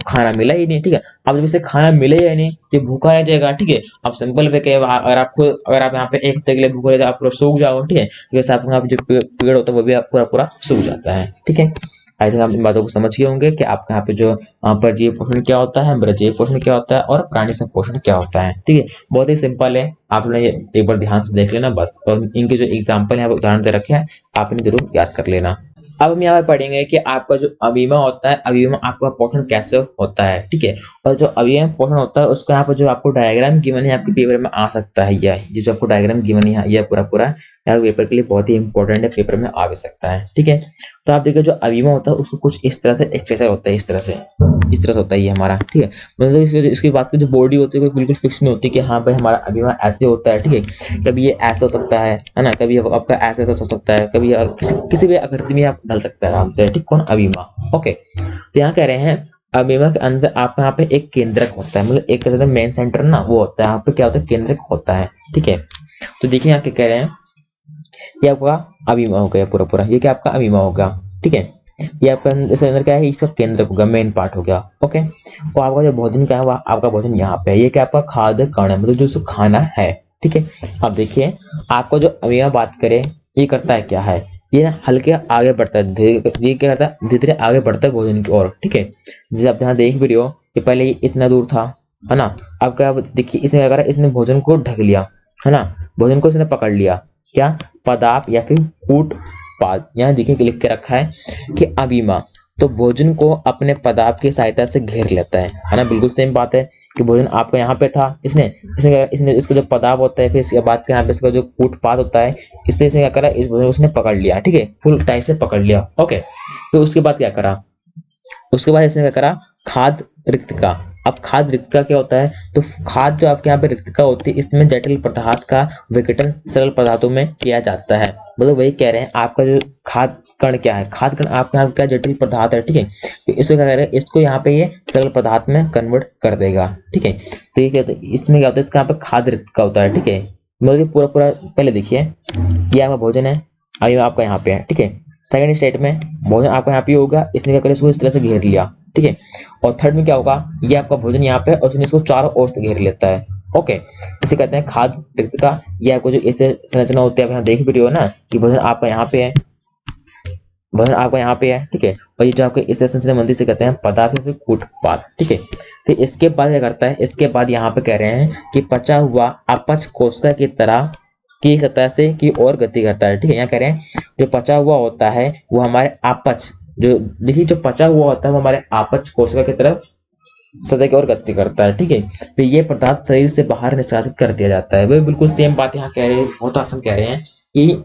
खाना मिला ही नहीं, ठीक है। अब जब इसे खाना मिले या नहीं तो ये भूखा रह जाएगा, ठीक है। अब सिंपल वे के अगर आप यहाँ पे एक हफ्ते के लिए भूखे रहे तो आप पूरा सूख जाओगे, ठीक है। तो वैसे आपका जो पेड़ होता है वो भी पूरा पूरा सूख जाता है, ठीक है। आई थिंक आप इन बातों को समझ गए होंगे कि आपके यहाँ पे जो परजीवी पोषण क्या होता है, मृजीय पोषण क्या होता है और प्राणी संपोषण क्या होता है, ठीक है। बहुत ही सिंपल है, आपने ये एक बार ध्यान से देख लेना बस, और इनके जो एग्जाम्पल यहाँ पे उदाहरण दे रखे हैं आपने जरूर याद कर लेना। अब हम यहाँ पे पढ़ेंगे कि आपका जो अमीमा होता है, अमीमा आपका पोषण कैसे होता है, ठीक है। और जो अमीमा पोषण होता है उसका यहाँ पर जो आपको डायग्राम गिवन है आपके पेपर में आ सकता है, यह जो आपको डायग्राम गिवन है यह पूरा यहाँ पेपर के लिए बहुत ही इंपॉर्टेंट है, पेपर में आ भी सकता है, ठीक है। तो आप देखिए जो अमीमा होता है उसको कुछ इस तरह से स्ट्रक्चर होता है, इस तरह से होता है ये हमारा, ठीक है। मतलब इसकी बात की जो बॉडी होती है कोई बिल्कुल फिक्स नहीं होती कि हाँ भाई हमारा अमीमा ऐसे होता है, ठीक है। कभी ये ऐसा हो सकता है ना, कभी आपका ऐसा हो सकता है, कभी किसी भी आकृति में आप ढल सकता है आराम से, ठीक। कौन? अमीमा। ओके, तो यहाँ कह रहे हैं अमीमा के अंदर आप यहाँ पे एक केंद्रक होता है, मतलब एक तरह से मेन सेंटर ना वो होता है, यहाँ पे क्या होता है केंद्रक होता है, ठीक है। तो देखिए यहाँ क्या कह रहे हैं, ये आपका अमीमा हो गया पूरा, ये क्या आपका अमीमा होगा, ठीक है। ये आपका इसके अंदर क्या है, इसका केंद्र होगा, मेन पार्ट हो गया, ओके। और आपका जो भोजन क्या है वह आपका भोजन यहाँ पे है, ये क्या आपका खाद्य कण है, मतलब जो खाना है, ठीक है। अब देखिए आपको जो अमीमा बात करें ये करता है क्या है, ये ना हल्के आगे बढ़ता है, ये क्या करता है, धीरे धीरे आगे बढ़ता है भोजन की ओर, ठीक है। जैसे आप यहाँ देख भी रहे हो कि पहले ये इतना दूर था, है ना। अब क्या देखिए इसने क्या करा, इसने भोजन को ढक लिया, है ना, भोजन को इसने पकड़ लिया, क्या पदार्थ या फिर कूटपाद। यहाँ देखिए लिख के रखा है कि अमीमा तो भोजन को अपने पदार्थ की सहायता से घेर लेता है ना, बिल्कुल सेम बात है कि भोजन आपका यहाँ पे था, इसने इसका जो पदार्थ होता है, फिर इसके बाद के यहाँ पे इसका जो कूटपाद होता है, इसने क्या करा, इस भोजन को उसने पकड़ लिया, ठीक है, फुल टाइप से पकड़ लिया, ओके। फिर उसके बाद क्या करा, उसके बाद इसने क्या करा, खाद रिक्तिका। अब खाद रिक्तिका क्या होता है, तो खाद जो आपके यहाँ पे रिक्तिका होती है इसमें जटिल पदार्थ का विघटन सरल पदार्थों में किया जाता है, मतलब वही कह रहे हैं आपका जो खाद कण क्या है, खाद कण आपके यहाँ क्या जटिल पदार्थ है, ठीक है। तो इसको क्या करें, इसको यहाँ पे ये सरल पदार्थ में कन्वर्ट कर देगा, ठीक है। तो ये क्या, इसमें क्या होता है, इसका यहाँ पे खाद रिक्तिका होता है, ठीक है। मतलब पूरा पहले देखिए ये आपका भोजन है, अभी आपका यहाँ पे है, ठीक है। सेकंड स्टेट में भोजन आपका यहाँ पे होगा, इसने क्या करें, इसको इस तरह से घेर लिया, ठीक है। और थर्ड में क्या होगा, ये आपका भोजन यहाँ पे और उसने इसको चारों ओर से घेर लेता है, ओके। इसे कहते हैं खाद रिक्तिका। ये आपको जो इस संरचना होती है आप यहाँ देख भी रहे हो ना कि भोजन आपका यहाँ पे है, भोजन आपका यहाँ पे है, ठीक है। और ये जो आपके इस संरचना मंदिर से कहते हैं पदार्थ या फिर कूटपाद, ठीक है। फिर इसके बाद क्या करता है, इसके बाद यहाँ पे कह रहे हैं कि पचा हुआ अपच कोशिका की तरह की सतह से की ओर गति करता है, ठीक है। यहाँ कह रहे हैं जो पचा हुआ होता है वो हमारे अपच, जो देखिए जो पचा हुआ होता है वो हमारे अपच कोशिका की तरफ सतह की ओर गति करता है, ठीक है। फिर ये पदार्थ शरीर से बाहर निष्कासित कर दिया जाता है। वे बिल्कुल सेम बात यहाँ कह रहे हैं, बहुत आसान कह रहे हैं कि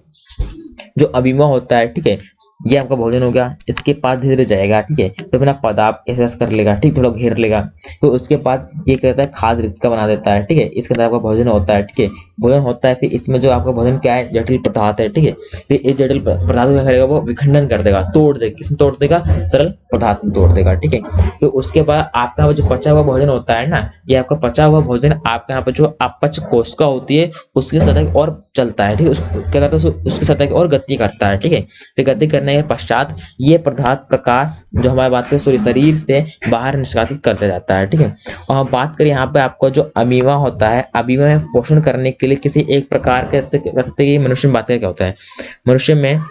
जो अमीमा होता है, ठीक है, ये आपका भोजन हो गया, इसके पास धीरे धीरे जाएगा, ठीक है। तो अपना पदार्थ ऐसे कर लेगा, ठीक, थोड़ा घेर लेगा। तो उसके बाद ये कहता है खाद रिक्तिका बना देता है, ठीक है। इसके अंदर आपका भोजन होता है, ठीक है, भोजन होता है। फिर इसमें जो आपका भोजन क्या है, जटिल पदार्थ है, ठीक है। फिर ये जटिल पदार्थ क्या करेगा, वो विखंडन कर देगा, तोड़ देगा, किसमें तोड़ देगा, सरल पदार्थ में तोड़ देगा, ठीक है। तो उसके बाद आपका जो पचा हुआ भोजन होता है ना, ये आपका पचा हुआ भोजन आपके यहाँ पे जो अपच कोशिका होती है उसकी सतह की ओर चलता है, ठीक है। क्या करता है, उसकी सतह की ओर गति करता है, ठीक है। फिर गति करने के पश्चात ये पदार्थ प्रकाश जो हमारी बात करें शरीर से बाहर निष्कासित कर दिया जाता है, ठीक है। और हम बात करें यहाँ पे आपका जो अमीमा होता है, अमीमा में पोषण करने के लिए किसी एक प्रकार के मनुष्य में बात करें क्या होता है, मनुष्य में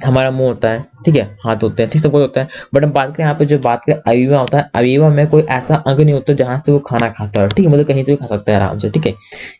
हमारा मुंह होता है, ठीक है, हाथ होते हैं, ठीक, सब कुछ होता है। बट हम बात करें यहाँ पे जो बात करें अमीमा होता है, अमीमा में कोई ऐसा अंग नहीं होता जहां से वो खाना खाता है, ठीक है, मतलब कहीं से भी खा सकता है आराम से, ठीक है।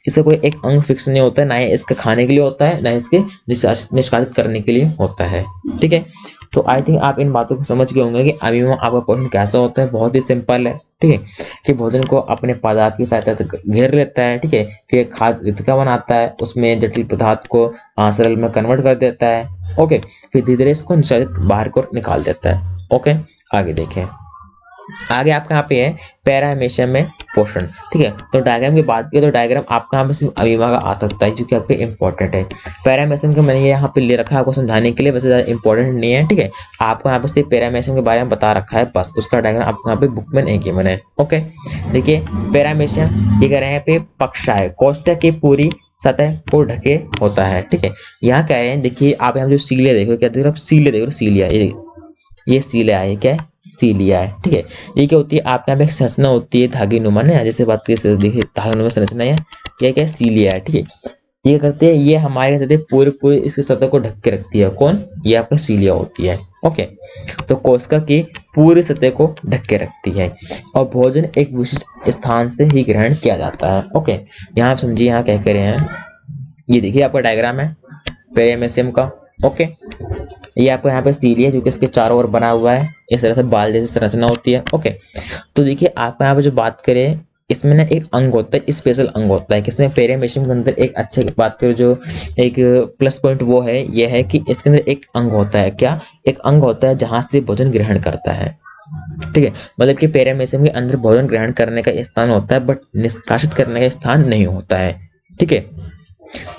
इसका कोई एक अंग फिक्स नहीं होता है, ना ही इसके खाने के लिए होता है, ना इसके निष्कासित करने के लिए होता है, ठीक है। तो आई थिंक आप इन बातों को समझ गए होंगे कि अमीमा आपका पोषण कैसा होता है, बहुत ही सिंपल है, ठीक है, कि भोजन को अपने पदार्थ की सहायता से घेर लेता है, ठीक है। फिर खाद रिक्तिका बनाता है, उसमें जटिल पदार्थ को सरल में कन्वर्ट कर देता है, ओके। फिर धीरे धीरे इसको निष्कासित बाहर को निकाल देता है, ओके। आगे देखें, आगे आपका यहाँ पे है पैरामीशियम में पोषण, ठीक है। तो डायग्राम की बात की तो डायग्राम आपका यहाँ पे सिर्फ अमीबा का आ सकता है जो कि आपके इंपॉर्टेंट है। पैरामीशियम का मैंने ये यहाँ पे ले रखा है आपको समझाने के लिए, वैसे ज़्यादा इंपॉर्टेंट नहीं है, ठीक है। आपको यहाँ पे सिर्फ पैरामीशियम के बारे में बता रखा है बस, उसका डायग्राम आपको यहाँ पे बुक में नहीं गिवन है। ओके, देखिए पैरामीशियम ये कह रहे हैं पे पक्षाएं कोष्ठक की पूरी सतह को ढके होता है, ठीक है। यहाँ कह रहे हैं, देखिए आप यहाँ जो सीलिया देख रहे हो, क्या देख रहे हो आप, सीलिया देख रहे हो, सीलिया, ये सीलिया है, क्या है, सीलिया है, ठीक है। ये क्या होती है, आपके यहाँ पे एक संरचना होती है धागे नुमा ना, जैसे बात करें देखिए धागे नुमा संरचना है, क्या क्या सीलिया है, ठीक है। ये करते हैं, ये हमारे कहते हैं पूरे पूरे इसकी सतह को ढक के रखती है, कौन, ये आपका सीलिया होती है। ओके, तो कोशिका की पूरी सतह को ढक के रखती है और भोजन एक विशिष्ट स्थान से ही ग्रहण किया जाता है। ओके, यहाँ आप समझिए यहाँ क्या कह रहे हैं, ये देखिए आपका डायग्राम है पैरामीशियम का। ओके, ये आपको यहाँ पे सीलिया जो कि इसके चारों ओर बना हुआ है, इस तरह से बाल जैसी संरचना होती है। ओके, तो देखिए आपको यहाँ पे जो बात करें, इसमें ना एक अंग होता है, स्पेशल अंग होता है, किसमें, पैरामीशियम के अंदर एक अच्छे की बात करें जो एक प्लस पॉइंट वो है, ये है कि इसके अंदर एक अंग होता है, क्या, एक अंग होता है जहां से भोजन ग्रहण करता है, ठीक है। मतलब कि पैरामीशियम के अंदर भोजन ग्रहण करने का स्थान होता है बट निष्कासित करने का स्थान नहीं होता है, ठीक है।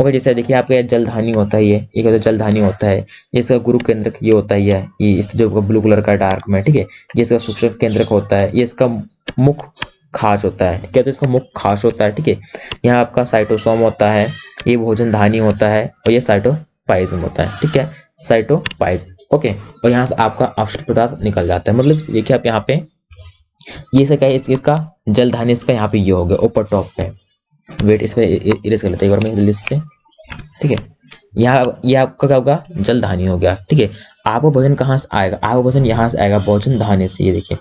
ओके, जैसे देखिए आपका जलधानी होता है, ये कहते हैं जलधानी होता है, इसका गुरु केंद्रक ये होता है, ये इस जो ब्लू कलर का डार्क में, ठीक है, ये इसका सूक्ष्म केंद्रक होता है, ये इसका मुख खास होता है, क्या, तो इसका मुख खास होता है, ठीक है। यहाँ आपका साइटोसोम होता है, ये भोजन धानी होता है और ये साइटोप्लाज्म होता है, ठीक है, साइटोप्लाज्म। ओके, और यहाँ से आपका अपशिष्ट पदार्थ निकल जाता है, मतलब देखिए आप यहाँ पे ये से क्या है, इसका जलधानी, इसका यहाँ पे ये हो गया ऊपर टॉप पे, वेट इस पे इरेज कर लेते हैं एक बार मैं जल्दी से, ठीक है। यहाँ ये आपका क्या होगा, जलधानी हो गया, ठीक है। आपको भोजन कहाँ से आएगा, आपको भोजन यहाँ से आएगा, भोजन धानी से, ये देखिए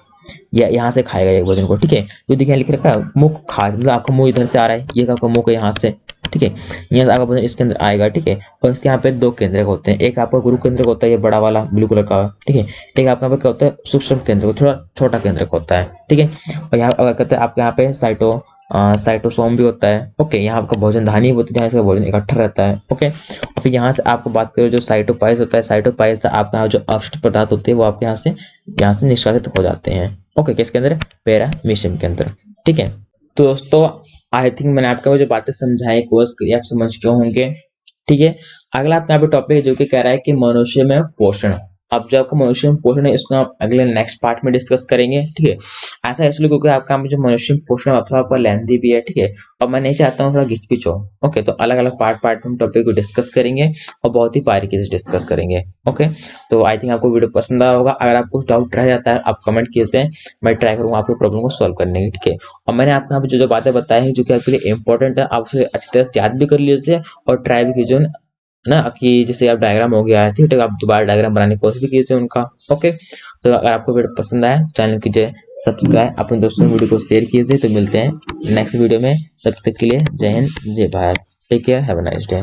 यहाँ से खाएगा ये भोजन को, ठीक है। जो देखिए लिख रखा है मुख खास, मतलब आपका मुंह इधर से आ रहा है, ये आपका मुंह यहाँ से, ठीक है, यहाँ से आपका भोजन इसके अंदर आएगा, ठीक है। और इसके यहाँ पे दो केंद्रक होते हैं, एक आपका गुरु केंद्रक होता है ये बड़ा वाला ब्लू कलर का, ठीक है, एक आपका क्या होता है सूक्ष्म केंद्रक, थोड़ा छोटा केंद्रक होता है, ठीक है। और यहाँ कहते हैं आपके यहाँ पे साइटोसोम भी होता है। ओके, यहाँ आपका भोजन धानी होती है जहाँ इसका भोजन इकट्ठा रहता है। ओके, फिर यहाँ से आपको बात करें जो साइटोपाइज होता है, साइटोपाइज से आपके यहाँ जो अपशिष्ट पदार्थ होते हैं वो आपके यहाँ से निष्कासित हो जाते हैं। ओके, किसके अंदर, पैरामीशियम के अंदर, ठीक है। तो दोस्तों आई थिंक मैंने आपको जो बातें समझाई कोर्स करिए आप समझ क्यों होंगे, ठीक है। अगला आपका यहाँ पे टॉपिक है जो कि कह रहा है कि मनुष्य में पोषण। अब जो आपको मनुष्य में पोषण है इसको आप अगले नेक्स्ट पार्ट में डिस्कस करेंगे, ठीक है। ऐसा इसलिए क्योंकि आपका जो मनुष्य में पोषण है थोड़ा आपका लेंथी भी है, ठीक है, और मैं नहीं चाहता हूँ थोड़ा घिच-पिच हो। ओके, तो अलग अलग पार्ट में हम टॉपिक को डिस्कस करेंगे और बहुत ही बारीकी से डिस्कस करेंगे। ओके, तो आई थिंक आपको वीडियो पसंद आया होगा। अगर आपको कुछ डाउट रह जाता है आप कमेंट कीजिए, मैं ट्राई करूँगा आपकी प्रॉब्लम को सॉल्व करने की, ठीक है। और मैंने आपको यहाँ पे जो बातें बताई हैं जो कि आपके लिए इंपॉर्टेंट है, आप उसे अच्छी तरह से याद भी कर लीजिए और ट्राई भी कीजिए ना, कि जैसे आप डायग्राम हो गया है, ठीक है, आप दोबारा डायग्राम बनाने की कोशिश भी कीजिए उनका। ओके, तो अगर आपको वीडियो पसंद आए चैनल कीजिए सब्सक्राइब, अपने दोस्तों वीडियो को शेयर कीजिए। तो मिलते हैं नेक्स्ट वीडियो में, तब तक के लिए जय हिंद जय Bharat, take care, have a nice day.